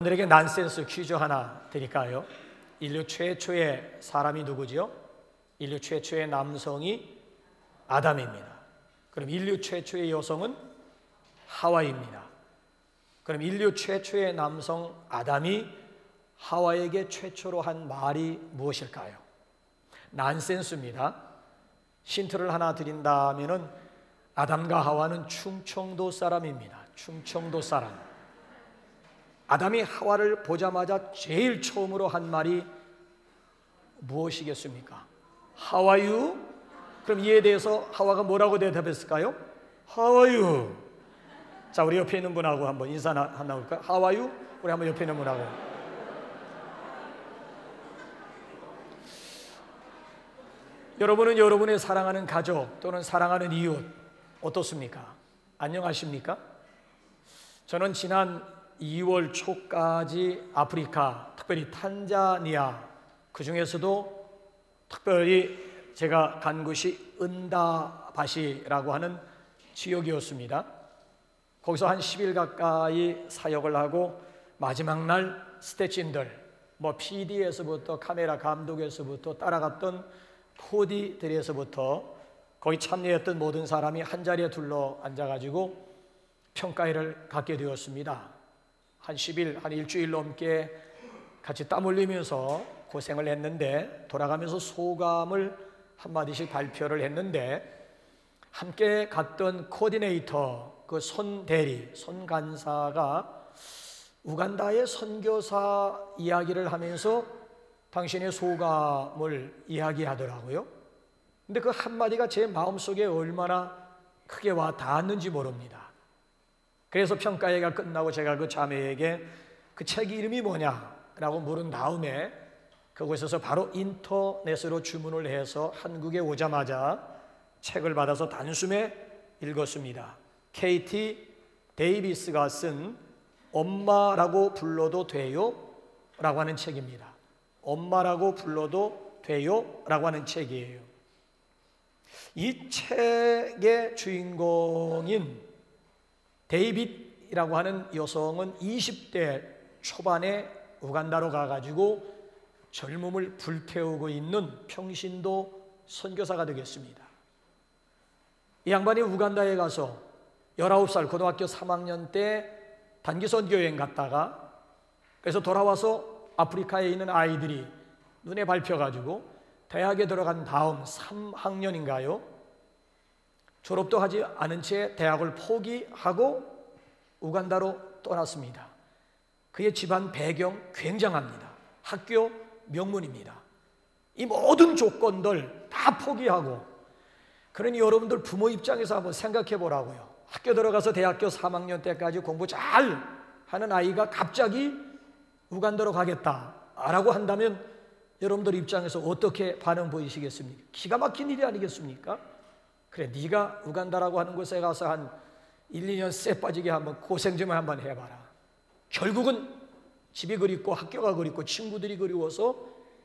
여러분들에게 난센스 퀴즈 하나 드릴까요? 인류 최초의 사람이 누구죠? 인류 최초의 남성이 아담입니다. 그럼 인류 최초의 여성은 하와입니다. 그럼 인류 최초의 남성 아담이 하와에게 최초로 한 말이 무엇일까요? 난센스입니다. 힌트를 하나 드린다면은 아담과 하와는 충청도 사람입니다. 충청도 사람. 아담이 하와를 보자마자 제일 처음으로 한 말이 무엇이겠습니까? 하와유? 그럼 이에 대해서 하와가 뭐라고 대답했을까요? 하와유. 자, 우리 옆에 있는 분하고 한번 인사 하나 올까요? 하와유? 우리 한번 옆에 있는 분하고. 여러분은 여러분의 사랑하는 가족 또는 사랑하는 이웃 어떻습니까? 안녕하십니까? 저는 지난 2월 초까지 아프리카, 특별히 탄자니아, 그 중에서도 특별히 제가 간 곳이 은다바시라고 하는 지역이었습니다. 거기서 한 10일 가까이 사역을 하고 마지막 날 스태친들, PD에서부터 카메라 감독에서부터 따라갔던 코디들에서부터 거기 참여했던 모든 사람이 한자리에 둘러 앉아가지고 평가회를 갖게 되었습니다. 한 10일, 한 일주일 넘게 같이 땀 흘리면서 고생을 했는데 돌아가면서 소감을 한마디씩 발표를 했는데 함께 갔던 코디네이터, 그 손대리, 손간사가 우간다의 선교사 이야기를 하면서 당신의 소감을 이야기하더라고요. 근데 그 한마디가 제 마음속에 얼마나 크게 와 닿았는지 모릅니다. 그래서 평가회가 끝나고 제가 그 자매에게 그 책 이름이 뭐냐라고 물은 다음에 그곳에서 바로 인터넷으로 주문을 해서 한국에 오자마자 책을 받아서 단숨에 읽었습니다. KT 데이비스가 쓴 엄마라고 불러도 돼요? 라고 하는 책입니다. 엄마라고 불러도 돼요? 라고 하는 책이에요. 이 책의 주인공인 데이빗이라고 하는 여성은 20대 초반에 우간다로 가가지고 젊음을 불태우고 있는 평신도 선교사가 되겠습니다. 이 양반이 우간다에 가서 19살 고등학교 3학년 때 단기 선교여행 갔다가 그래서 돌아와서 아프리카에 있는 아이들이 눈에 밟혀가지고 대학에 들어간 다음 3학년인가요? 졸업도 하지 않은 채 대학을 포기하고 우간다로 떠났습니다. 그의 집안 배경 굉장합니다. 학교 명문입니다. 이 모든 조건들 다 포기하고, 그러니 여러분들 부모 입장에서 한번 생각해 보라고요. 학교 들어가서 대학교 3학년 때까지 공부 잘 하는 아이가 갑자기 우간다로 가겠다라고 한다면 여러분들 입장에서 어떻게 반응 보이시겠습니까? 기가 막힌 일이 아니겠습니까? 그래, 네가 우간다라고 하는 곳에 가서 한 1, 2년 쎄 빠지게 한번 고생 좀 한번 해봐라. 결국은 집이 그립고 학교가 그립고 친구들이 그리워서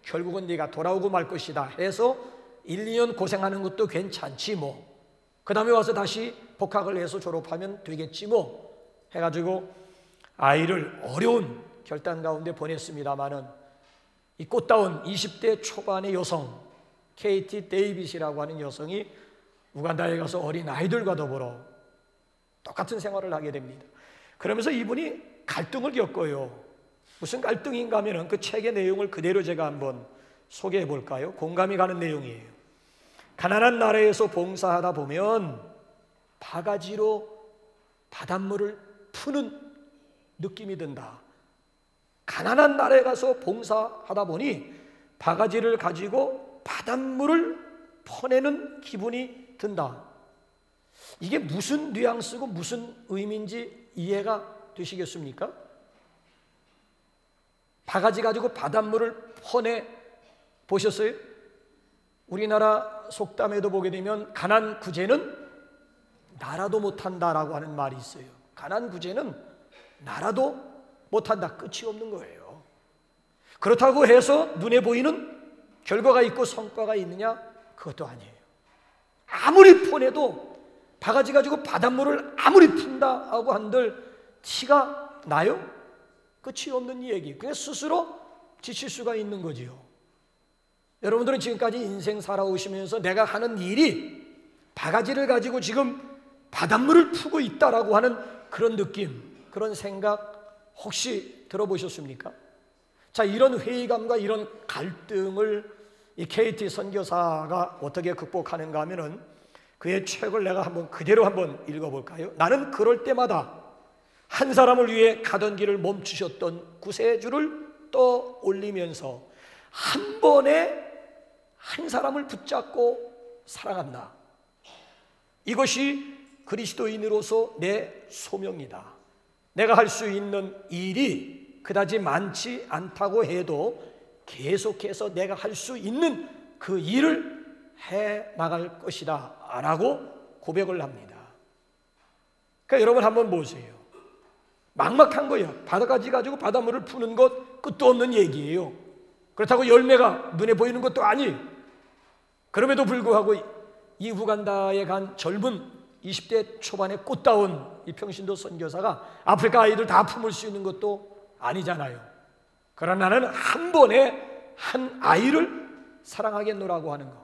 결국은 네가 돌아오고 말 것이다 해서 1, 2년 고생하는 것도 괜찮지 뭐. 그 다음에 와서 다시 복학을 해서 졸업하면 되겠지 뭐 해가지고 아이를 어려운 결단 가운데 보냈습니다마는 이 꽃다운 20대 초반의 여성 KT 데이빗이라고 하는 여성이 우간다에 가서 어린 아이들과 더불어 똑같은 생활을 하게 됩니다. 그러면서 이분이 갈등을 겪어요. 무슨 갈등인가 하면 그 책의 내용을 그대로 제가 한번 소개해 볼까요? 공감이 가는 내용이에요. 가난한 나라에서 봉사하다 보면 바가지로 바닷물을 푸는 느낌이 든다. 가난한 나라에 가서 봉사하다 보니 바가지를 가지고 바닷물을 퍼내는 기분이 든다. 이게 무슨 뉘앙스고 무슨 의미인지 이해가 되시겠습니까? 바가지 가지고 바닷물을 퍼내 보셨어요? 우리나라 속담에도 보게 되면 가난 구제는 나라도 못한다라고 하는 말이 있어요. 가난 구제는 나라도 못한다. 끝이 없는 거예요. 그렇다고 해서 눈에 보이는 결과가 있고 성과가 있느냐? 그것도 아니에요. 아무리 퍼내도 바가지 가지고 바닷물을 아무리 푼다 하고 한들 티가 나요? 끝이 없는 얘기. 그냥 스스로 지칠 수가 있는 거지요. 여러분들은 지금까지 인생 살아오시면서 내가 하는 일이 바가지를 가지고 지금 바닷물을 푸고 있다라고 하는 그런 느낌, 그런 생각 혹시 들어보셨습니까? 자, 이런 회의감과 이런 갈등을 이 KT 선교사가 어떻게 극복하는가 하면은 그의 책을 내가 그대로 한번 읽어볼까요? 나는 그럴 때마다 한 사람을 위해 가던 길을 멈추셨던 구세주를 떠올리면서 한 번에 한 사람을 붙잡고 사랑한다. 이것이 그리스도인으로서 내 소명이다. 내가 할 수 있는 일이 그다지 많지 않다고 해도 계속해서 내가 할 수 있는 그 일을 해 나갈 것이다 라고 고백을 합니다. 그러니까 여러분 한번 보세요. 막막한 거예요. 바다까지 가지고 바닷물을 푸는 것 끝도 없는 얘기예요. 그렇다고 열매가 눈에 보이는 것도 아니에요. 그럼에도 불구하고 이 우간다에 간 젊은 20대 초반의 꽃다운 이 평신도 선교사가 아프리카 아이들 다 품을 수 있는 것도 아니잖아요. 그러나 나는 한 번에 한 아이를 사랑하겠노라고 하는 거.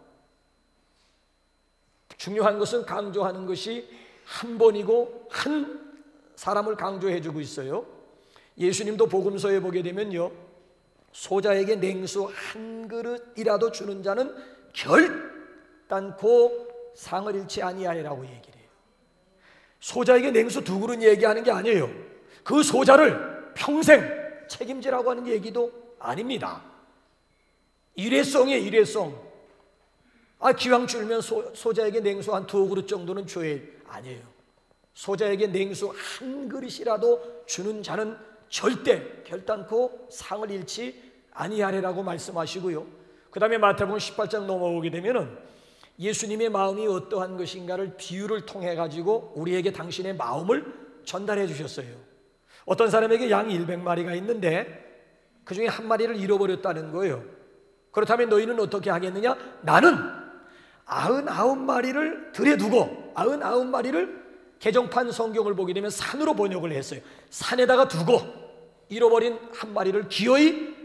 중요한 것은 강조하는 것이 한 번이고 한 사람을 강조해 주고 있어요. 예수님도 복음서에 보게 되면요, 소자에게 냉수 한 그릇이라도 주는 자는 결단코 상을 잃지 아니하리라고 얘기를 해요. 소자에게 냉수 2그릇 얘기하는 게 아니에요. 그 소자를 평생 책임지라고 하는 얘기도 아닙니다. 일회성이에요, 일회성. 기왕 줄면 소자에게 냉수 한 2그릇 정도는 줘야 아니에요. 소자에게 냉수 한 그릇이라도 주는 자는 절대 결단코 상을 잃지 아니하리라고 말씀하시고요. 그 다음에 마태복음 18장 넘어오게 되면은 예수님의 마음이 어떠한 것인가를 비유를 통해 가지고 우리에게 당신의 마음을 전달해 주셨어요. 어떤 사람에게 양 100마리가 있는데 그 중에 한 마리를 잃어버렸다는 거예요. 그렇다면 너희는 어떻게 하겠느냐? 나는 99마리를 들에 두고 99마리를 개정판 성경을 보게 되면 산으로 번역을 했어요. 산에다가 두고 잃어버린 한 마리를 기어이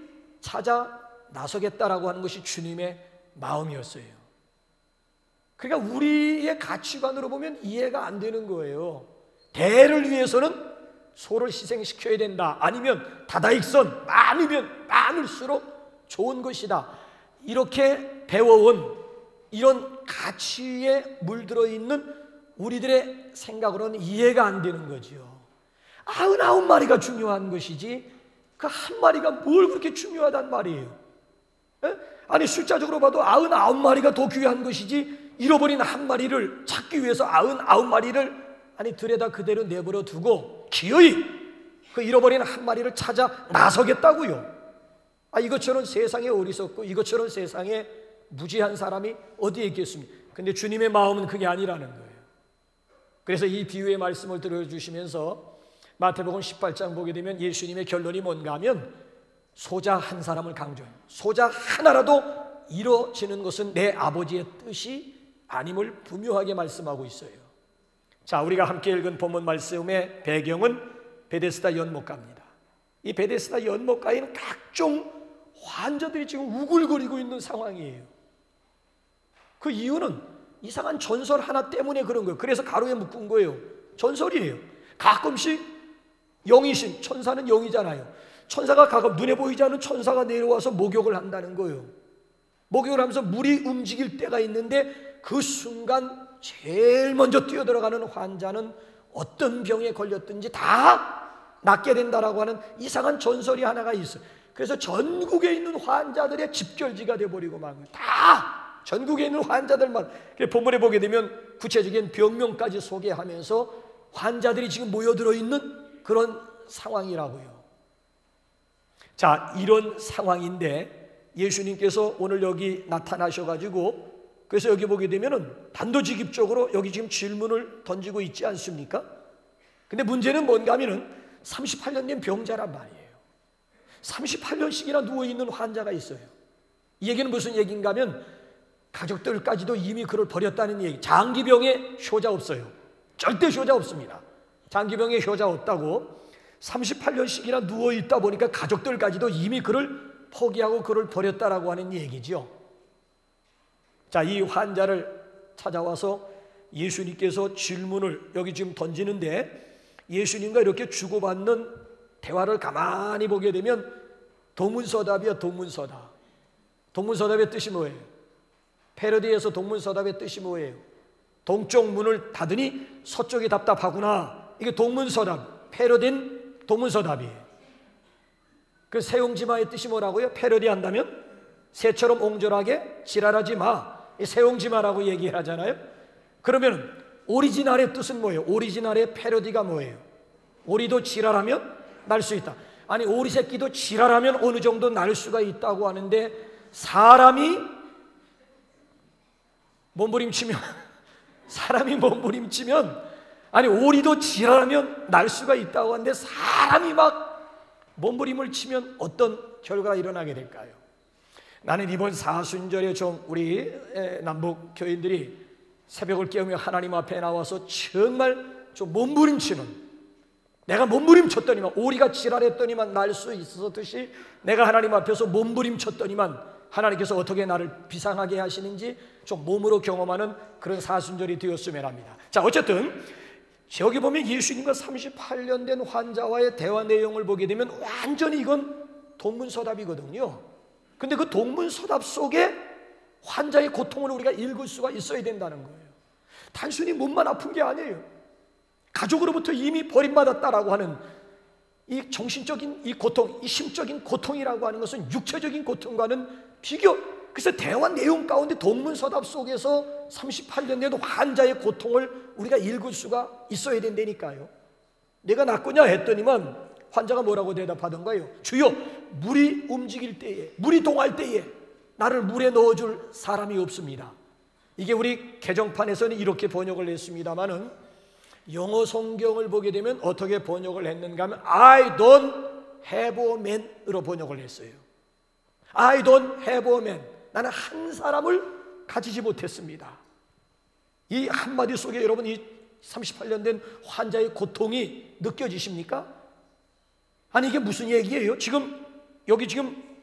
찾아 나서겠다라고 하는 것이 주님의 마음이었어요. 그러니까 우리의 가치관으로 보면 이해가 안 되는 거예요. 대를 위해서는 소를 희생시켜야 된다. 아니면 다다익선 많으면 많을수록 좋은 것이다. 이렇게 배워온 이런 가치에 물들어 있는 우리들의 생각으로는 이해가 안 되는 거죠. 99마리가 중요한 것이지 그 한 마리가 뭘 그렇게 중요하단 말이에요. 아니 숫자적으로 봐도 99마리가 더 귀한 것이지 잃어버린 한 마리를 찾기 위해서 99마리를 아니 들에다 그대로 내버려 두고 기어이 그 잃어버린 한 마리를 찾아 나서겠다고요. 이것처럼 세상에 어리석고 이것처럼 세상에 무지한 사람이 어디에 있겠습니까? 근데 주님의 마음은 그게 아니라는 거예요. 그래서 이 비유의 말씀을 들어주시면서 마태복음 18장 보게 되면 예수님의 결론이 뭔가 하면 소자 한 사람을 강조해요. 소자 하나라도 이루어지는 것은 내 아버지의 뜻이 아님을 분명하게 말씀하고 있어요. 자, 우리가 함께 읽은 본문 말씀의 배경은 베데스다 연못가입니다. 이 베데스다 연못가에는 각종 환자들이 지금 우글거리고 있는 상황이에요. 그 이유는 이상한 전설 하나 때문에 그런 거예요. 그래서 가로에 묶은 거예요. 전설이에요. 가끔씩 영이신, 천사는 영이잖아요. 천사가 가끔 눈에 보이지 않는 천사가 내려와서 목욕을 한다는 거예요. 목욕을 하면서 물이 움직일 때가 있는데 그 순간 제일 먼저 뛰어들어가는 환자는 어떤 병에 걸렸든지 다 낫게 된다라고 하는 이상한 전설이 하나가 있어요. 그래서 전국에 있는 환자들의 집결지가 되어버리고 막 다 전국에 있는 환자들만 본문에 보게 되면 구체적인 병명까지 소개하면서 환자들이 지금 모여들어 있는 그런 상황이라고요. 자, 이런 상황인데 예수님께서 오늘 여기 나타나셔가지고 그래서 여기 보게 되면은 단도직입적으로 여기 지금 질문을 던지고 있지 않습니까? 근데 문제는 뭔가 하면은 38년 된 병자란 말이에요. 38년씩이나 누워있는 환자가 있어요. 이 얘기는 무슨 얘기인가 하면 가족들까지도 이미 그를 버렸다는 얘기. 장기병에 효자 없어요. 절대 효자 없습니다. 장기병에 효자 없다고 38년씩이나 누워있다 보니까 가족들까지도 이미 그를 포기하고 그를 버렸다라고 하는 얘기죠. 자, 이 환자를 찾아와서 예수님께서 질문을 여기 지금 던지는데, 예수님과 이렇게 주고받는 대화를 가만히 보게 되면 동문서답이야. 동문서답. 동문서답의 뜻이 뭐예요? 패러디에서 동문서답의 뜻이 뭐예요? 동쪽 문을 닫으니 서쪽이 답답하구나. 이게 동문서답, 패러디인 동문서답이에요. 그 새옹지마의 뜻이 뭐라고요? 패러디한다면 새처럼 옹졸하게 지랄하지 마. 새옹지마라고 얘기를 하잖아요. 그러면 오리지널의 뜻은 뭐예요? 오리지널의 패러디가 뭐예요? 오리도 지랄하면 날 수 있다. 아니, 오리 새끼도 지랄하면 어느 정도 날 수가 있다고 하는데, 사람이 몸부림치면 아니, 오리도 지랄하면 날 수가 있다고 하는데 사람이 막 몸부림을 치면 어떤 결과가 일어나게 될까요? 나는 이번 사순절에 좀 우리 남북 교인들이 새벽을 깨우며 하나님 앞에 나와서 정말 좀 몸부림치는, 내가 몸부림쳤더니만, 오리가 지랄했더니만 날 수 있었듯이 내가 하나님 앞에서 몸부림쳤더니만 하나님께서 어떻게 나를 비상하게 하시는지 좀 몸으로 경험하는 그런 사순절이 되었으면 합니다. 자, 어쨌든 여기 보면 예수님과 38년 된 환자와의 대화 내용을 보게 되면 완전히 이건 동문서답이거든요. 근데 그 동문서답 속에 환자의 고통을 우리가 읽을 수가 있어야 된다는 거예요. 단순히 몸만 아픈 게 아니에요. 가족으로부터 이미 버림받았다라고 하는 이 정신적인 이 고통, 이 심적인 고통이라고 하는 것은 육체적인 고통과는 비교. 그래서 대화 내용 가운데 동문서답 속에서 38년 된 환자의 고통을 우리가 읽을 수가 있어야 된다니까요. 내가 낫겠냐 했더니만 환자가 뭐라고 대답하던가요? 주여, 물이 움직일 때에, 물이 동할 때에 나를 물에 넣어줄 사람이 없습니다. 이게 우리 개정판에서는 이렇게 번역을 했습니다마는 영어 성경을 보게 되면 어떻게 번역을 했는가 하면 I don't have a man으로 번역을 했어요. I don't have a man. 나는 한 사람을 가지지 못했습니다. 이 한마디 속에 여러분 이 38년 된 환자의 고통이 느껴지십니까? 아니, 이게 무슨 얘기예요? 여기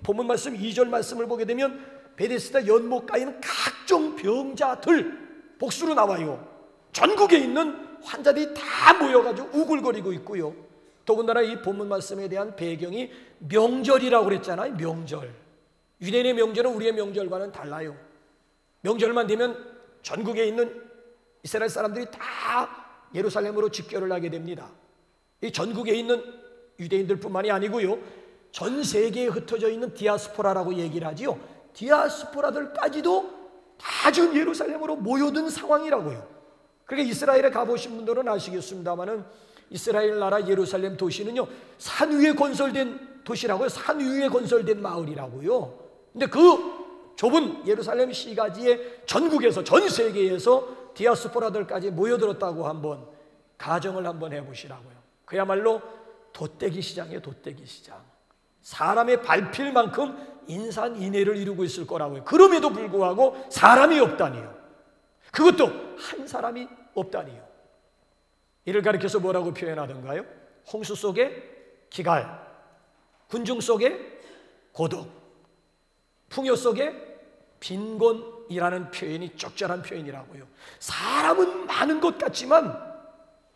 본문 말씀 2절 말씀을 보게 되면 베데스다 연못가에 있는 각종 병자들 복수로 나와요. 전국에 있는 환자들이 다 모여가지고 우글거리고 있고요. 더군다나 이 본문 말씀에 대한 배경이 명절이라고 그랬잖아요. 명절. 유대인의 명절은 우리의 명절과는 달라요. 명절만 되면 전국에 있는 이스라엘 사람들이 다 예루살렘으로 집결을 하게 됩니다. 이 전국에 있는 유대인들뿐만이 아니고요, 전 세계에 흩어져 있는 디아스포라라고 얘기를 하지요. 디아스포라들까지도 다 지금 예루살렘으로 모여든 상황이라고요. 그러니까 이스라엘에 가보신 분들은 아시겠습니다마는 이스라엘 나라 예루살렘 도시는요, 산 위에 건설된 도시라고요. 산 위에 건설된 마을이라고요. 근데 그 좁은 예루살렘 시가지에 전국에서, 전 세계에서 디아스포라들까지 모여들었다고 한번 가정을 한번 해보시라고요. 그야말로 돛대기 시장이에요. 돛대기 시장. 사람의 발필만큼 인산인해를 이루고 있을 거라고요. 그럼에도 불구하고 사람이 없다니요. 그것도 한 사람이 없다니요. 이를 가리켜서 뭐라고 표현하던가요? 홍수 속에 기갈, 군중 속에 고독, 풍요 속에 빈곤이라는 표현이 적절한 표현이라고요. 사람은 많은 것 같지만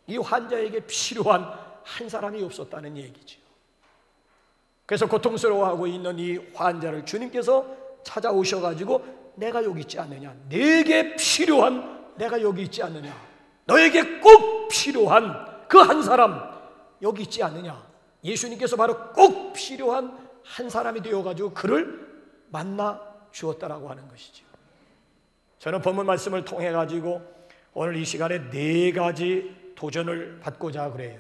이 환자에게 필요한 한 사람이 없었다는 얘기죠. 그래서 고통스러워하고 있는 이 환자를 주님께서 찾아오셔가지고 내가 여기 있지 않느냐, 내게 필요한 내가 여기 있지 않느냐, 너에게 꼭 필요한 그 한 사람 여기 있지 않느냐. 예수님께서 바로 꼭 필요한 한 사람이 되어가지고 그를 만나 주었다라고 하는 것이죠. 저는 본문 말씀을 통해 가지고 오늘 이 시간에 4가지 도전을 받고자 그래요.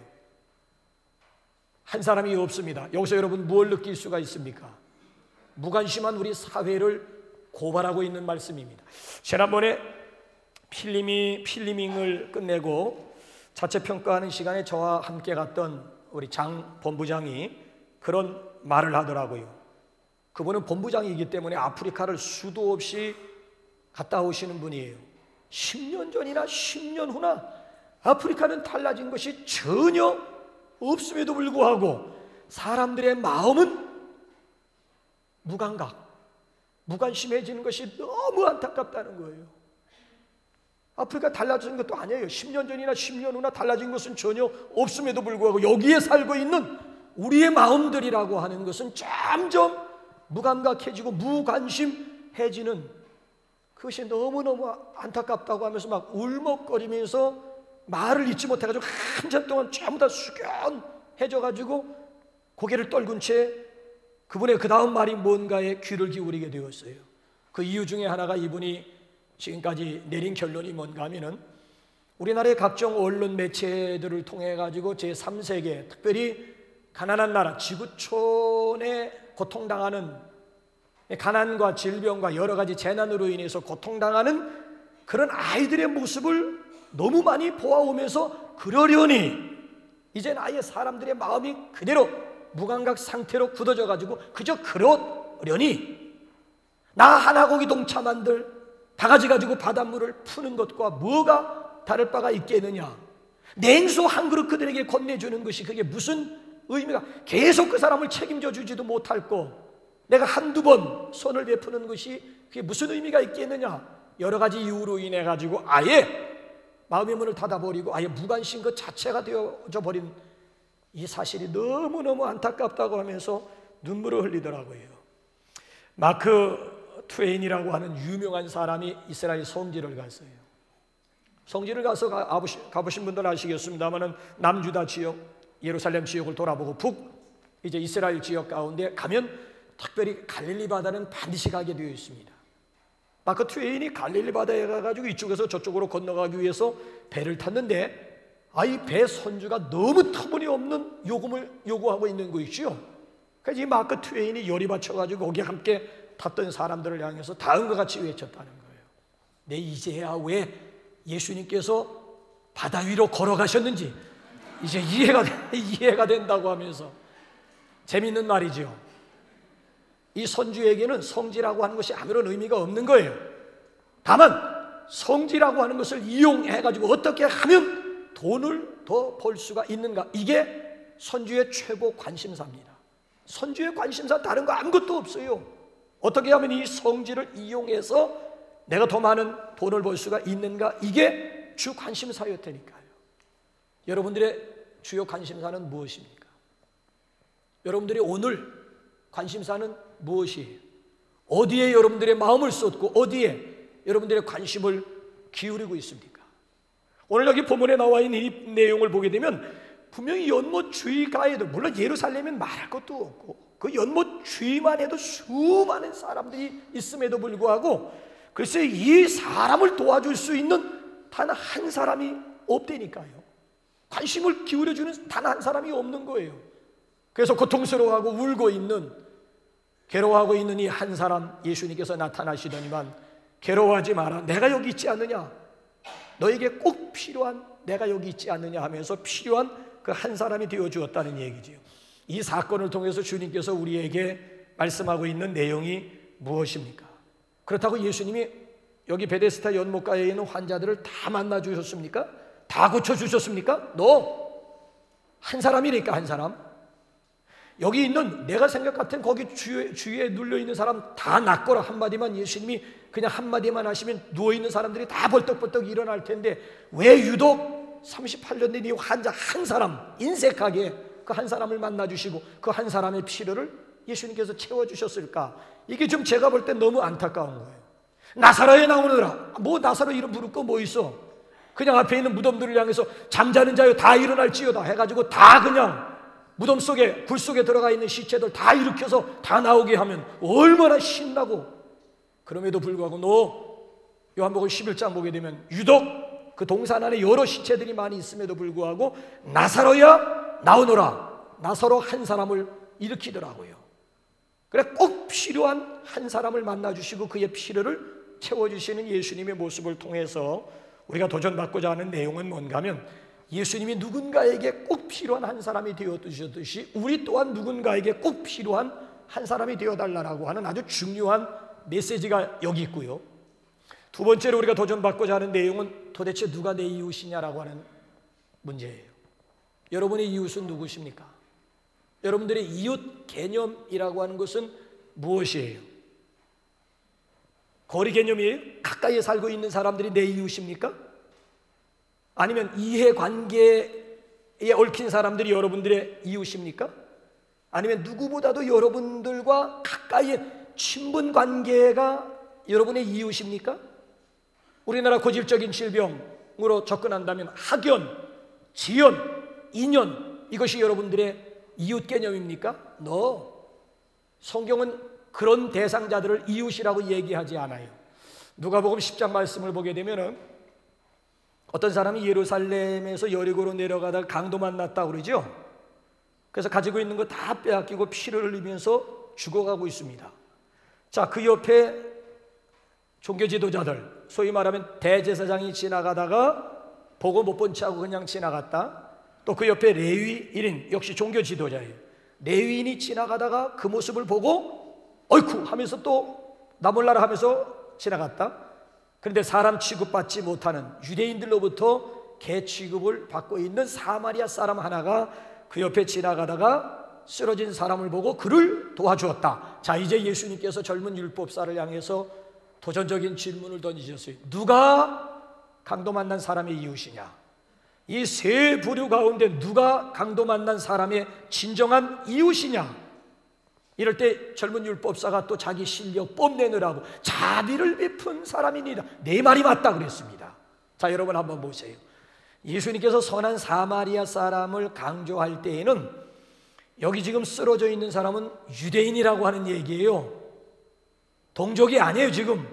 한 사람이 없습니다. 여기서 여러분 무엇을 느낄 수가 있습니까? 무관심한 우리 사회를 고발하고 있는 말씀입니다. 지난번에 필리밍을 끝내고 자체 평가하는 시간에 저와 함께 갔던 우리 장 본부장이 그런 말을 하더라고요. 그분은 본부장이기 때문에 아프리카를 수도 없이 갔다 오시는 분이에요. 10년 전이나 10년 후나 아프리카는 달라진 것이 전혀 없음에도 불구하고 사람들의 마음은 무감각, 무관심해지는 것이 너무 안타깝다는 거예요. 아프리카 달라진 것도 아니에요. 10년 전이나 10년 후나 달라진 것은 전혀 없음에도 불구하고 여기에 살고 있는 우리의 마음들이라고 하는 것은 점점 무감각해지고 무관심해지는, 그것이 너무너무 안타깝다고 하면서 막 울먹거리면서 말을 잇지 못해가지고 한참 동안 전부 다 숙연해져가지고 고개를 떨군 채 그분의 그 다음 말이 뭔가에 귀를 기울이게 되었어요. 그 이유 중에 하나가 이분이 지금까지 내린 결론이 뭔가 하면은 우리나라의 각종 언론 매체들을 통해 가지고 제3세계, 특별히 가난한 나라, 지구촌에 고통당하는, 가난과 질병과 여러 가지 재난으로 인해서 고통당하는 그런 아이들의 모습을 너무 많이 보아오면서 그러려니 이젠 아예 사람들의 마음이 그대로 무감각 상태로 굳어져 가지고 그저 그러려니 나 하나고기 동참한들 바가지 가지고 바닷물을 푸는 것과 뭐가 다를 바가 있겠느냐, 냉수 한 그릇 그들에게 건네주는 것이 그게 무슨 의미가, 계속 그 사람을 책임져 주지도 못할 거 내가 한두 번 손을 베푸는 것이 그게 무슨 의미가 있겠느냐, 여러 가지 이유로 인해 가지고 아예 마음의 문을 닫아버리고 아예 무관심 그 자체가 되어져 버린 이 사실이 너무너무 안타깝다고 하면서 눈물을 흘리더라고요. 마크 트웨인이라고 하는 유명한 사람이 이스라엘 성지를 갔어요. 성지를 가서 가보신 분들은 아시겠습니다만 남유다 지역, 예루살렘 지역을 돌아보고 이제 이스라엘 지역 가운데 가면 특별히 갈릴리 바다는 반드시 가게 되어 있습니다. 마크 트웨인이 갈릴리 바다에 가가지고 이쪽에서 저쪽으로 건너가기 위해서 배를 탔는데 이 배 선주가 너무 터무니없는 요금을 요구하고 있는 것이죠. 그래서 이 마크 트웨인이 열이 받쳐가지고 거기에 함께 탔던 사람들을 향해서 다음과 같이 외쳤다는 거예요. 내 이제야 왜 예수님께서 바다 위로 걸어가셨는지 이제 이해가 된다고 하면서, 재미있는 말이죠. 이 선주에게는 성지라고 하는 것이 아무런 의미가 없는 거예요. 다만 성지라고 하는 것을 이용해가지고 어떻게 하면 돈을 더 벌 수가 있는가, 이게 선주의 최고 관심사입니다. 선주의 관심사 다른 거 아무것도 없어요. 어떻게 하면 이 성지를 이용해서 내가 더 많은 돈을 벌 수가 있는가, 이게 주 관심사였다니까요. 여러분들의 주요 관심사는 무엇입니까? 여러분들이 오늘 관심사는 무엇이에요? 어디에 여러분들의 마음을 쏟고 어디에 여러분들의 관심을 기울이고 있습니까? 오늘 여기 본문에 나와 있는 이 내용을 보게 되면 분명히 연못 주위가에도, 물론 예루살렘은 말할 것도 없고 그 연못 주위만 해도 수많은 사람들이 있음에도 불구하고 글쎄 이 사람을 도와줄 수 있는 단 한 사람이 없다니까요. 관심을 기울여주는 단 한 사람이 없는 거예요. 그래서 고통스러워하고 울고 있는, 괴로워하고 있는 이 한 사람, 예수님께서 나타나시더니만 괴로워하지 마라, 내가 여기 있지 않느냐, 너에게 꼭 필요한 내가 여기 있지 않느냐 하면서 필요한 그 한 사람이 되어주었다는 얘기지요. 이 사건을 통해서 주님께서 우리에게 말씀하고 있는 내용이 무엇입니까? 그렇다고 예수님이 여기 베데스다 연못가에 있는 환자들을 다 만나 주셨습니까? 다 고쳐 주셨습니까? 한 사람이니까, 한 사람. 여기 있는 내가 생각 같은 거기 주위에 눌려 있는 사람 다 낫거라 한마디만 예수님이 그냥 한마디만 하시면 누워있는 사람들이 다 벌떡벌떡 일어날 텐데 왜 유독 38년 된 이 환자 한 사람, 인색하게 그 한 사람을 만나주시고 그 한 사람의 필요를 예수님께서 채워주셨을까? 이게 좀 제가 볼 때 너무 안타까운 거예요. 나사로에 나오느라, 뭐 나사로 이름 부를 거 뭐 있어? 그냥 앞에 있는 무덤들을 향해서 잠자는 자여 다 일어날지어다 해가지고 다 그냥 무덤 속에, 불 속에 들어가 있는 시체들 다 일으켜서 다 나오게 하면 얼마나 신나고, 그럼에도 불구하고 요한복음 11장 보게 되면 유독 그 동산 안에 여러 시체들이 많이 있음에도 불구하고 나사로야 나오너라, 나사로 한 사람을 일으키더라고요. 그래 꼭 필요한 한 사람을 만나주시고 그의 필요를 채워주시는 예수님의 모습을 통해서 우리가 도전받고자 하는 내용은 뭔가 하면 예수님이 누군가에게 꼭 필요한 한 사람이 되어주셨듯이 우리 또한 누군가에게 꼭 필요한 한 사람이 되어달라고 하는 아주 중요한 메시지가 여기 있고요. 두 번째로 우리가 도전받고자 하는 내용은 도대체 누가 내 이웃이냐라고 하는 문제예요. 여러분의 이웃은 누구십니까? 여러분들의 이웃 개념이라고 하는 것은 무엇이에요? 거리 개념이에요? 가까이에 살고 있는 사람들이 내 이웃입니까? 아니면 이해관계에 얽힌 사람들이 여러분들의 이웃입니까? 아니면 누구보다도 여러분들과 가까이에 친분관계가 여러분의 이웃입니까? 우리나라 고질적인 질병으로 접근한다면 학연, 지연, 인연, 이것이 여러분들의 이웃 개념입니까? No. 성경은 그런 대상자들을 이웃이라고 얘기하지 않아요. 누가복음 10장 말씀을 보게 되면 어떤 사람이 예루살렘에서 여리고로 내려가다가 강도 만났다고 그러죠. 그래서 가지고 있는 거 다 빼앗기고 피를 흘리면서 죽어가고 있습니다. 자, 그 옆에 종교 지도자들, 소위 말하면 대제사장이 지나가다가 보고 못 본 척하고 그냥 지나갔다. 또 그 옆에 레위 1인, 역시 종교 지도자예요. 레위인이 지나가다가 그 모습을 보고 어이쿠 하면서 또 나 몰라라 하면서 지나갔다. 그런데 사람 취급받지 못하는 유대인들로부터 개 취급을 받고 있는 사마리아 사람 하나가 그 옆에 지나가다가 쓰러진 사람을 보고 그를 도와주었다. 자, 이제 예수님께서 젊은 율법사를 향해서 도전적인 질문을 던지셨어요. 누가 강도 만난 사람의 이웃이냐? 이 세 부류 가운데 누가 강도 만난 사람의 진정한 이웃이냐? 이럴 때 젊은 율법사가 또 자기 실력 뽐내느라고 자비를 베푼 사람입니다. 내 말이 맞다 그랬습니다. 자, 여러분 한번 보세요. 예수님께서 선한 사마리아 사람을 강조할 때에는 여기 지금 쓰러져 있는 사람은 유대인이라고 하는 얘기예요. 동족이 아니에요. 지금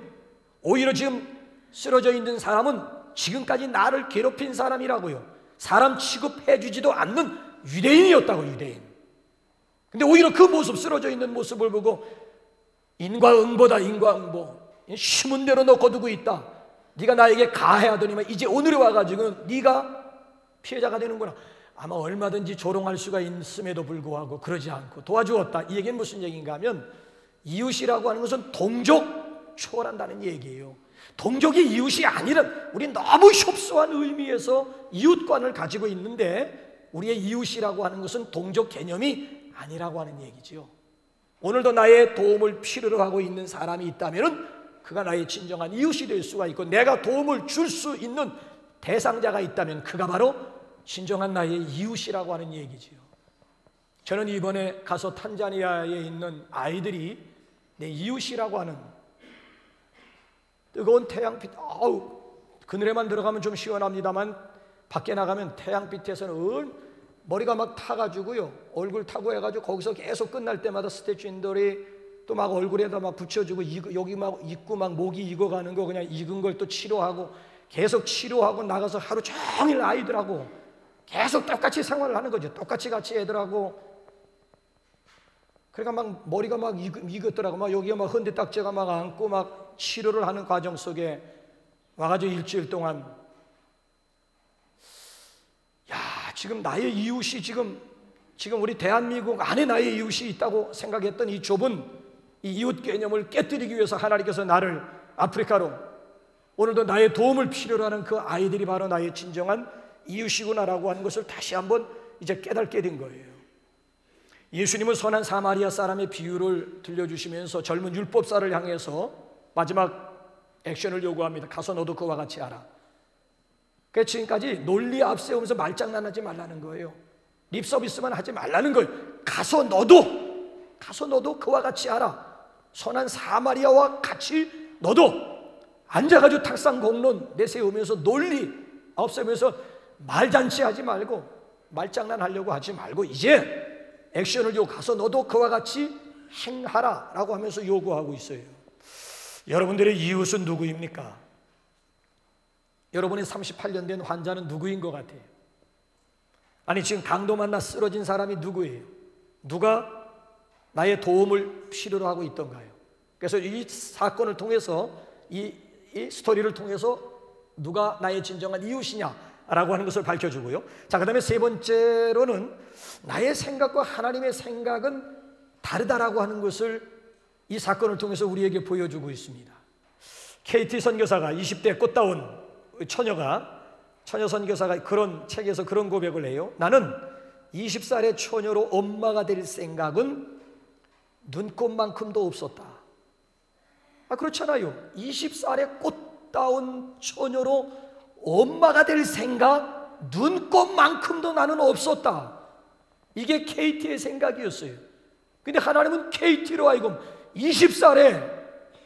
오히려 지금 쓰러져 있는 사람은 지금까지 나를 괴롭힌 사람이라고요. 사람 취급해 주지도 않는 유대인이었다고. 유대인. 근데 오히려 그 모습, 쓰러져 있는 모습을 보고 인과응보다. 인과응보. 심은 대로 너 거두고 있다. 네가 나에게 가해하더니만 이제 오늘에 와가지고 네가 피해자가 되는구나. 아마 얼마든지 조롱할 수가 있음에도 불구하고 그러지 않고 도와주었다. 이 얘기는 무슨 얘기인가 하면 이웃이라고 하는 것은 동족 초월한다는 얘기예요. 동족이 이웃이 아니란, 우리 너무 협소한 의미에서 이웃관을 가지고 있는데 우리의 이웃이라고 하는 것은 동족 개념이 아니라고 하는 얘기지요. 오늘도 나의 도움을 필요로 하고 있는 사람이 있다면 그가 나의 진정한 이웃이 될 수가 있고, 내가 도움을 줄 수 있는 대상자가 있다면 그가 바로 진정한 나의 이웃이라고 하는 얘기지요. 저는 이번에 가서 탄자니아에 있는 아이들이 내 이웃이라고 하는, 뜨거운 태양빛, 그늘에만 들어가면 좀 시원합니다만 밖에 나가면 태양빛에서는 머리가 막 타가지고요, 얼굴 타고 해가지고 거기서 계속 끝날 때마다 스태츄인들이 또 막 얼굴에다 막 붙여주고, 여기 막 익고 막 목이 익어가는 거 그냥 익은 걸 또 치료하고, 계속 치료하고 나가서 하루 종일 아이들하고 계속 똑같이 생활을 하는 거죠. 똑같이 같이 애들하고. 그러니까 막 머리가 막 익었더라고. 막 여기가 막 헌대딱지가 막 안고 막 치료를 하는 과정 속에 와가지고 일주일 동안, 야, 지금 나의 이웃이 지금 우리 대한민국 안에 나의 이웃이 있다고 생각했던 이 좁은 이 이웃 개념을 깨뜨리기 위해서 하나님께서 나를 아프리카로, 오늘도 나의 도움을 필요로 하는 그 아이들이 바로 나의 진정한 이웃이구나라고 하는 것을 다시 한번 이제 깨닫게 된 거예요. 예수님은 선한 사마리아 사람의 비유를 들려주시면서 젊은 율법사를 향해서 마지막 액션을 요구합니다. 가서 너도 그와 같이 하라. 그래서 지금까지 논리 앞세우면서 말장난하지 말라는 거예요. 립 서비스만 하지 말라는 거예요. 가서 너도 그와 같이 하라. 선한 사마리아와 같이 너도 앉아가지고 탁상 공론 내세우면서 논리 앞세우면서 말잔치하지 말고 말장난하려고 하지 말고 이제 액션을 요구, 가서 너도 그와 같이 행하라 라고 하면서 요구하고 있어요. 여러분들의 이웃은 누구입니까? 여러분의 38년 된 환자는 누구인 것 같아요? 아니, 지금 강도 만나 쓰러진 사람이 누구예요? 누가 나의 도움을 필요로 하고 있던가요? 그래서 이 사건을 통해서, 이 스토리를 통해서 누가 나의 진정한 이웃이냐라고 하는 것을 밝혀주고요. 자, 그 다음에 세 번째로는 나의 생각과 하나님의 생각은 다르다라고 하는 것을 이 사건을 통해서 우리에게 보여주고 있습니다. KT 선교사가 20대 꽃다운 처녀가 처녀 선교사가 그런 책에서 그런 고백을 해요. 나는 20살의 처녀로 엄마가 될 생각은 눈꽃만큼도 없었다. 그렇잖아요. 20살의 꽃다운 처녀로 엄마가 될 생각 눈꽃만큼도 나는 없었다. 이게 KT의 생각이었어요. 근데 하나님은 KT로 하여금 20살의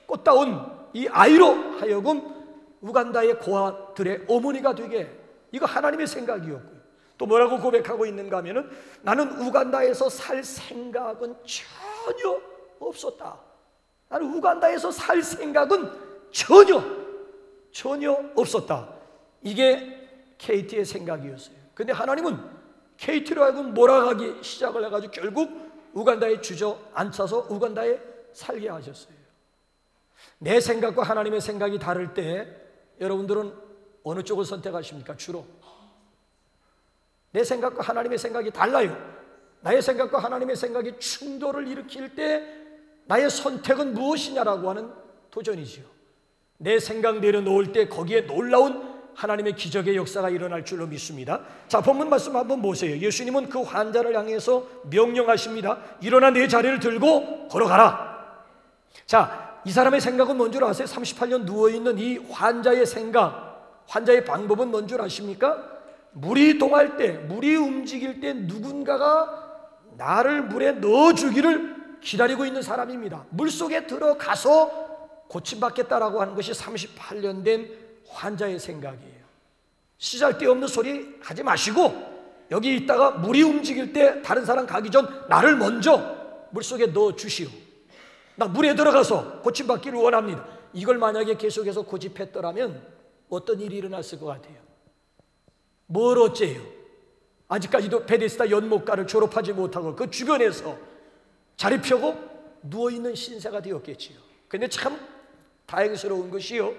꽃다운 이 아이로 하여금 우간다의 고아들의 어머니가 되게, 이거 하나님의 생각이었고요. 또 뭐라고 고백하고 있는가 하면은 나는 우간다에서 살 생각은 전혀 없었다. 나는 우간다에서 살 생각은 전혀 없었다. 이게 KT의 생각이었어요. 근데 하나님은 KT로 하여금 몰아가기 시작을 해가지고 결국 우간다에 주저앉혀서 우간다에 살게 하셨어요. 내 생각과 하나님의 생각이 다를 때 여러분들은 어느 쪽을 선택하십니까? 주로 내 생각과 하나님의 생각이 달라요. 나의 생각과 하나님의 생각이 충돌을 일으킬 때 나의 선택은 무엇이냐라고 하는 도전이지요. 내 생각 내려놓을 때 거기에 놀라운 하나님의 기적의 역사가 일어날 줄로 믿습니다. 자, 본문 말씀 한번 보세요. 예수님은 그 환자를 향해서 명령하십니다. 일어나 내 자리를 들고 걸어가라. 자, 이 사람의 생각은 뭔 줄 아세요? 38년 누워있는 이 환자의 생각, 환자의 방법은 뭔 줄 아십니까? 물이 동할 때, 물이 움직일 때 누군가가 나를 물에 넣어주기를 기다리고 있는 사람입니다. 물속에 들어가서 고침받겠다라고 하는 것이 38년 된 환자의 생각이에요. 쓰잘데없는 소리 하지 마시고 여기 있다가 물이 움직일 때 다른 사람 가기 전 나를 먼저 물속에 넣어주시오. 나 물에 들어가서 고침받기를 원합니다. 이걸 만약에 계속해서 고집했더라면 어떤 일이 일어났을 것 같아요? 뭘 어째요? 아직까지도 베데스다 연못가를 졸업하지 못하고 그 주변에서 자리 펴고 누워있는 신세가 되었겠지요. 근데 참 다행스러운 것이요,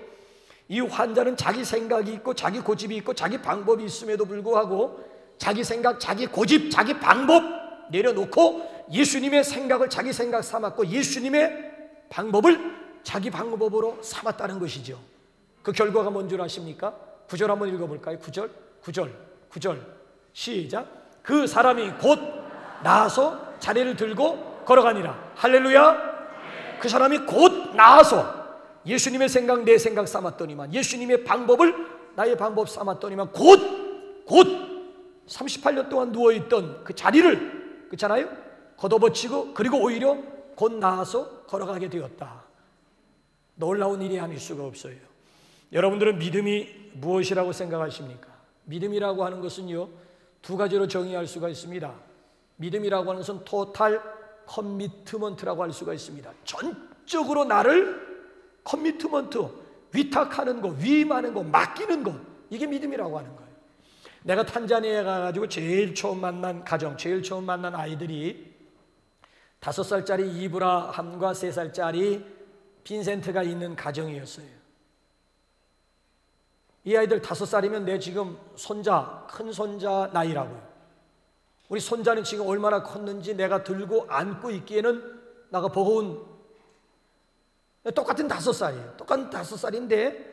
이 환자는 자기 생각이 있고 자기 고집이 있고 자기 방법이 있음에도 불구하고 자기 생각, 자기 고집, 자기 방법 내려놓고 예수님의 생각을 자기 생각 삼았고 예수님의 방법을 자기 방법으로 삼았다는 것이죠. 그 결과가 뭔 줄 아십니까? 9절 한번 읽어볼까요? 9절 시작. 그 사람이 곧 나아서 자리를 들고 걸어가니라. 할렐루야. 그 사람이 곧 나아서 예수님의 생각 내 생각 삼았더니만, 예수님의 방법을 나의 방법 삼았더니만 곧 38년 동안 누워있던 그 자리를, 그렇잖아요, 걷어버치고 그리고 오히려 곧 나아서 걸어가게 되었다. 놀라운 일이 아닐 수가 없어요. 여러분들은 믿음이 무엇이라고 생각하십니까? 믿음이라고 하는 것은요, 두 가지로 정의할 수가 있습니다. 믿음이라고 하는 것은 토탈 커미트먼트라고 할 수가 있습니다. 전적으로 나를 커미트먼트, 위탁하는 것, 위임하는 것, 맡기는 것, 이게 믿음이라고 하는 거예요. 내가 탄자니아에 가가지고 제일 처음 만난 가정, 제일 처음 만난 아이들이 5살짜리 이브라함과 3살짜리 빈센트가 있는 가정이었어요. 이 아이들 5살이면 내 지금 손자, 큰 손자 나이라고요. 우리 손자는 지금 얼마나 컸는지 내가 들고 안고 있기에는 나가 버거운, 똑같은 5살이에요. 똑같은 5살인데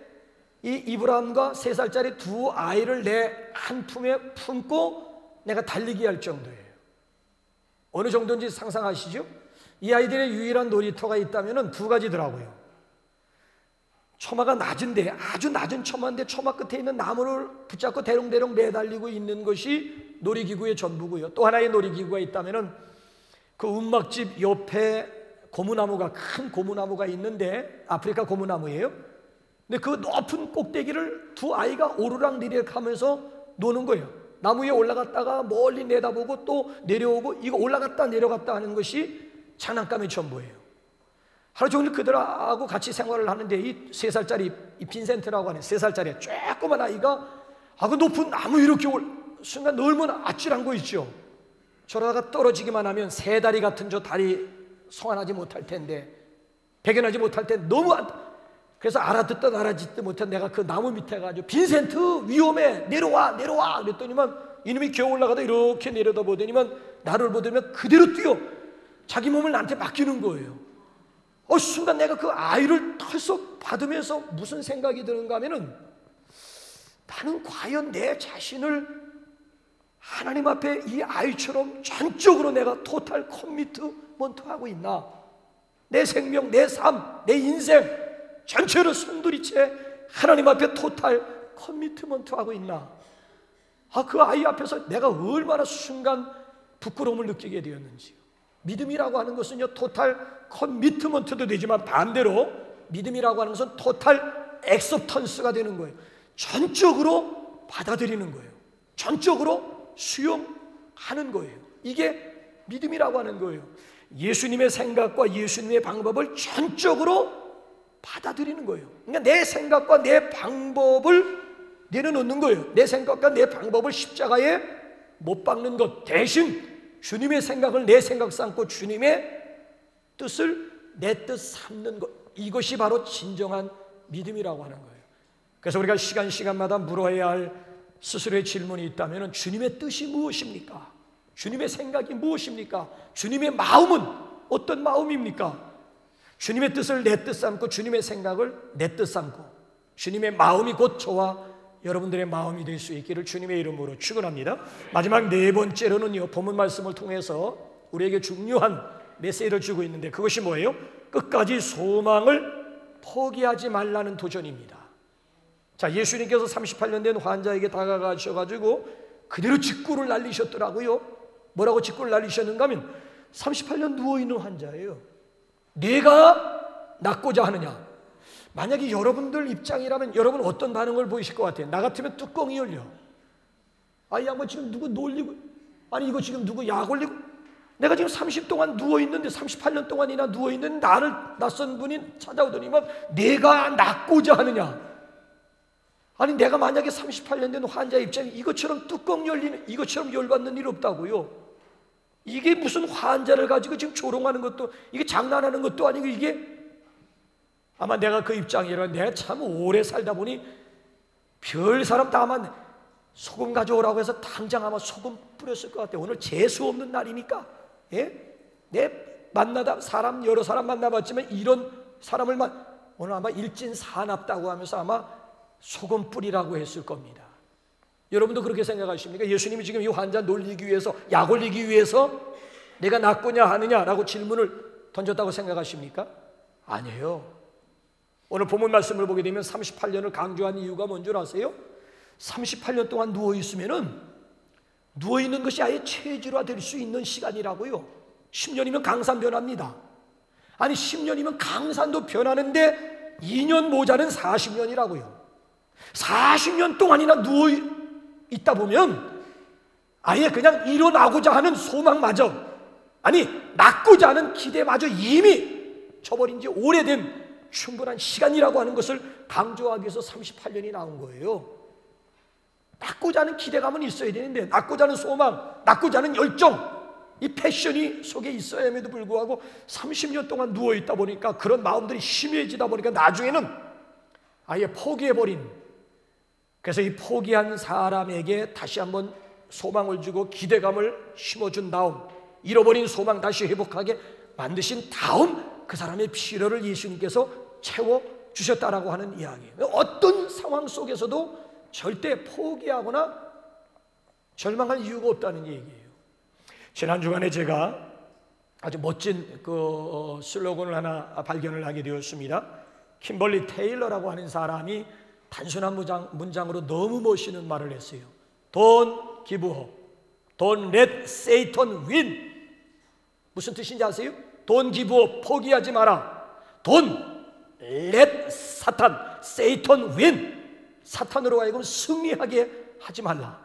이 이브라함과 3살짜리 두 아이를 내 한 품에 품고 내가 달리기 할 정도예요. 어느 정도인지 상상하시죠? 이 아이들의 유일한 놀이터가 있다면 두 가지더라고요. 초마가 낮은데, 아주 낮은 초마인데 초마 끝에 있는 나무를 붙잡고 대롱대롱 매달리고 있는 것이 놀이기구의 전부고요. 또 하나의 놀이기구가 있다면 그 움막집 옆에 고무나무가, 큰 고무나무가 있는데 아프리카 고무나무예요. 근데 그 높은 꼭대기를 두 아이가 오르락내리락 하면서 노는 거예요. 나무 위에 올라갔다가 멀리 내다보고 또 내려오고, 이거 올라갔다 내려갔다 하는 것이 장난감의 전부예요. 하루 종일 그들하고 같이 생활을 하는데 이 3살짜리 이 빈센트라고 하는 3살짜리 조그만 아이가 그 높은 나무 이렇게 순간 얼마나 아찔한 거 있죠. 저러다가 떨어지기만 하면 새 다리 같은 저 다리 성안하지 못할 텐데, 배견하지 못할 텐데 너무 그래서 알아듣다 알아듣지 못한 내가 그 나무 밑에 가지고 빈센트 위험해, 내려와 그랬더니만 이놈이 겨우 올라가다 이렇게 내려다 보더니만 나를 보더니만 그대로 뛰어 자기 몸을 나한테 맡기는 거예요. 순간 내가 그 아이를 털썩 받으면서 무슨 생각이 드는가 하면은, 나는 과연 내 자신을 하나님 앞에 이 아이처럼 전적으로 내가 토탈 커미트먼트하고 있나? 내 생명, 내 삶, 내 인생 전체를 송두리째 하나님 앞에 토탈 커미트먼트하고 있나? 그 아이 앞에서 내가 얼마나 순간 부끄러움을 느끼게 되었는지요. 믿음이라고 하는 것은요, 토탈 커미트먼트도 되지만 반대로 믿음이라고 하는 것은 토탈 액셉턴스가 되는 거예요. 전적으로 받아들이는 거예요. 전적으로 수용하는 거예요. 이게 믿음이라고 하는 거예요. 예수님의 생각과 예수님의 방법을 전적으로 받아들이는 거예요. 그러니까 내 생각과 내 방법을 내려놓는 거예요. 내 생각과 내 방법을 십자가에 못 박는 것 대신 주님의 생각을 내 생각 삼고 주님의 뜻을 내 뜻 삼는 것, 이것이 바로 진정한 믿음이라고 하는 거예요. 그래서 우리가 시간마다 물어야 할 스스로의 질문이 있다면 주님의 뜻이 무엇입니까? 주님의 생각이 무엇입니까? 주님의 마음은 어떤 마음입니까? 주님의 뜻을 내 뜻 삼고 주님의 생각을 내 뜻 삼고 주님의 마음이 곧 저와 여러분들의 마음이 될 수 있기를 주님의 이름으로 축원합니다. 마지막 네 번째로는요, 본문 말씀을 통해서 우리에게 중요한 메시지를 주고 있는데 그것이 뭐예요? 끝까지 소망을 포기하지 말라는 도전입니다. 자, 예수님께서 38년 된 환자에게 다가가셔가지고 그대로 직구를 날리셨더라고요. 뭐라고 직구를 날리셨는가 하면 38년 누워있는 환자예요. 내가 낫고자 하느냐? 만약에 여러분들 입장이라면 여러분 어떤 반응을 보이실 것 같아요? 나 같으면 뚜껑이 열려. 이 양반 지금 누구 놀리고, 아니 이거 지금 누구 약 올리고, 내가 지금 30 동안 누워있는데 38년 동안이나 누워있는 나를 낯선 분이 찾아오더니만 내가 낫고자 하느냐? 아니 내가 만약에 38년 된 환자 입장에 이것처럼 뚜껑 열리는, 이것처럼 열받는 일 없다고요. 이게 무슨 환자를 가지고 지금 조롱하는 것도, 이게 장난하는 것도 아니고, 이게 아마 내가 그 입장이라 내가 참 오래 살다 보니 별 사람 다 아마 소금 가져오라고 해서 당장 아마 소금 뿌렸을 것 같아요. 오늘 재수 없는 날이니까, 예? 내 만나다 사람, 여러 사람 만나봤지만 이런 사람을 오늘 아마 일진사납다고 하면서 아마 소금 뿌리라고 했을 겁니다. 여러분도 그렇게 생각하십니까? 예수님이 지금 이 환자 놀리기 위해서, 약 올리기 위해서 내가 낫고냐 하느냐라고 질문을 던졌다고 생각하십니까? 아니에요. 오늘 본문 말씀을 보게 되면 38년을 강조한 이유가 뭔 줄 아세요? 38년 동안 누워있으면은 누워있는 것이 아예 체질화 될 수 있는 시간이라고요. 10년이면 강산 변합니다. 아니 10년이면 강산도 변하는데 2년 모자는 40년이라고요. 40년 동안이나 누워있다 보면 아예 그냥 일어나고자 하는 소망마저, 아니 낫고자 하는 기대마저 이미 저버린 지 오래된 충분한 시간이라고 하는 것을 강조하기 위해서 38년이 나온 거예요. 낫고자 하는 기대감은 있어야 되는데, 낫고자 하는 소망, 낫고자 하는 열정, 이 패션이 속에 있어야 함에도 불구하고 30년 동안 누워있다 보니까 그런 마음들이 심해지다 보니까 나중에는 아예 포기해버린, 그래서 이 포기한 사람에게 다시 한번 소망을 주고 기대감을 심어준 다음, 잃어버린 소망 다시 회복하게 만드신 다음 그 사람의 필요를 예수님께서 채워주셨다라고 하는 이야기예요. 어떤 상황 속에서도 절대 포기하거나 절망할 이유가 없다는 얘기예요. 지난 주간에 제가 아주 멋진 슬로건을 하나 발견을 하게 되었습니다. 킴벌리 테일러라고 하는 사람이 단순한 문장으로 너무 멋있는 말을 했어요. Don't give up. Don't let Satan win. 무슨 뜻인지 아세요? Don't give up. 포기하지 마라. Don't let Satan win. 사탄으로 하여금 승리하게 하지 말라.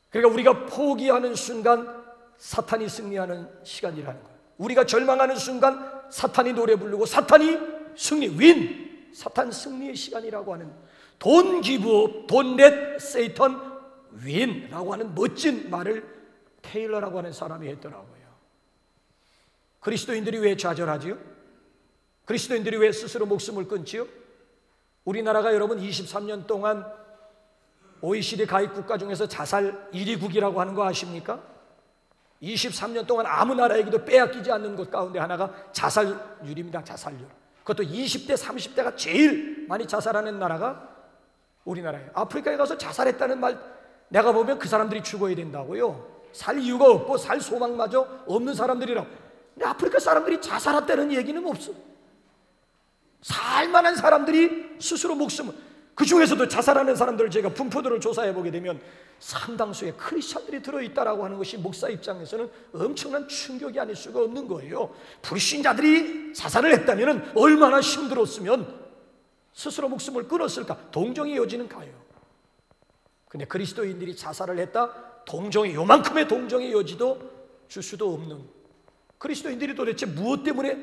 그러니까 우리가 포기하는 순간 사탄이 승리하는 시간이라는 거예요. 우리가 절망하는 순간 사탄이 노래 부르고 사탄이 승리, win. 사탄 승리의 시간이라고 하는, Don't give up, don't let Satan win 라고 하는 멋진 말을 테일러라고 하는 사람이 했더라고요. 그리스도인들이 왜 좌절하지요? 그리스도인들이 왜 스스로 목숨을 끊지요? 우리나라가 여러분 23년 동안 OECD 가입 국가 중에서 자살 1위 국이라고 하는 거 아십니까? 23년 동안 아무 나라에게도 빼앗기지 않는 것 가운데 하나가 자살률입니다. 자살률. 그것도 20대, 30대가 제일 많이 자살하는 나라가 우리나라에. 아프리카에 가서 자살했다는 말 내가 보면 그 사람들이 죽어야 된다고요. 살 이유가 없고 살 소망마저 없는 사람들이라고. 근데 아프리카 사람들이 자살했다는 얘기는 없어. 살만한 사람들이 스스로 목숨을, 그 중에서도 자살하는 사람들을 제가 분포도를 조사해 보게 되면 상당수의 크리스찬들이 들어있다라고 하는 것이 목사 입장에서는 엄청난 충격이 아닐 수가 없는 거예요. 불신자들이 자살을 했다면 얼마나 힘들었으면 스스로 목숨을 끊었을까. 동정의 여지는 가요. 근데 그리스도인들이 자살을 했다, 동정의, 요만큼의 동정의 여지도 줄 수도 없는 그리스도인들이 도대체 무엇 때문에,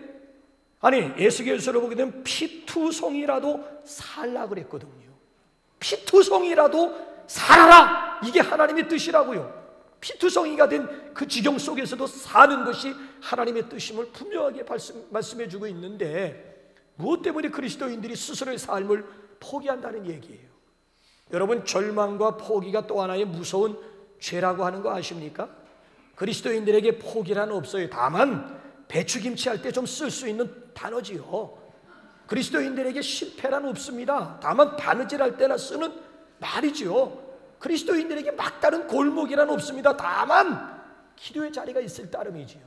아니 에스겔서를 보게 되면 피투성이라도 살라 그랬거든요. 피투성이라도 살아라, 이게 하나님의 뜻이라고요. 피투성이가 된 그 지경 속에서도 사는 것이 하나님의 뜻임을 분명하게 말씀해 주고 있는데, 무엇 때문에 그리스도인들이 스스로의 삶을 포기한다는 얘기예요. 여러분, 절망과 포기가 또 하나의 무서운 죄라고 하는 거 아십니까? 그리스도인들에게 포기란 없어요. 다만 배추김치 할 때 좀 쓸 수 있는 단어지요. 그리스도인들에게 실패란 없습니다. 다만 바느질 할 때나 쓰는 말이지요. 그리스도인들에게 막다른 골목이란 없습니다. 다만 기도의 자리가 있을 따름이지요.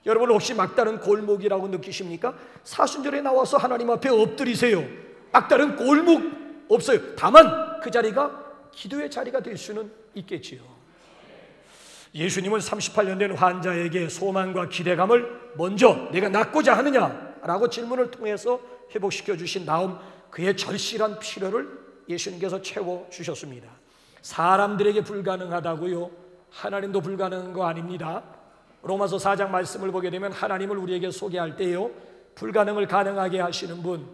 여러분, 혹시 막다른 골목이라고 느끼십니까? 사순절에 나와서 하나님 앞에 엎드리세요. 막다른 골목 없어요. 다만 그 자리가 기도의 자리가 될 수는 있겠지요. 예수님은 38년 된 환자에게 소망과 기대감을 먼저 내가 낫고자 하느냐라고 질문을 통해서 회복시켜 주신 다음 그의 절실한 필요를 예수님께서 채워주셨습니다. 사람들에게 불가능하다고요? 하나님도 불가능한 거 아닙니다. 로마서 4장 말씀을 보게 되면 하나님을 우리에게 소개할 때요, 불가능을 가능하게 하시는 분,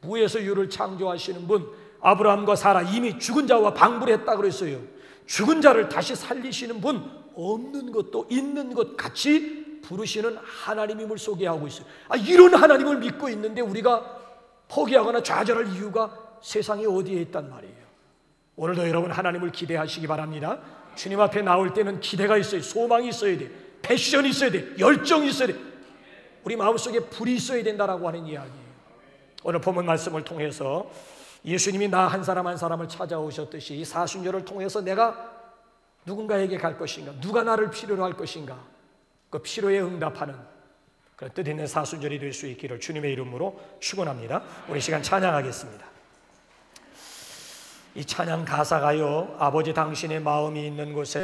무에서 유를 창조하시는 분, 아브라함과 사라 이미 죽은 자와 방불을 했다 그랬어요. 죽은 자를 다시 살리시는 분, 없는 것도 있는 것 같이 부르시는 하나님임을 소개하고 있어요. 이런 하나님을 믿고 있는데 우리가 포기하거나 좌절할 이유가 세상에 어디에 있단 말이에요. 오늘도 여러분 하나님을 기대하시기 바랍니다. 주님 앞에 나올 때는 기대가 있어요. 소망이 있어야 돼. 패션이 있어야 돼. 열정이 있어야 돼. 우리 마음속에 불이 있어야 된다라고 하는 이야기예요. 오늘 본문 말씀을 통해서 예수님이 나 한 사람 한 사람을 찾아오셨듯이 이 사순절을 통해서 내가 누군가에게 갈 것인가, 누가 나를 필요로 할 것인가, 그 필요에 응답하는 그런 뜻 있는 사순절이 될 수 있기를 주님의 이름으로 축원합니다. 우리 시간 찬양하겠습니다. 이 찬양 가사가요, 아버지 당신의 마음이 있는 곳에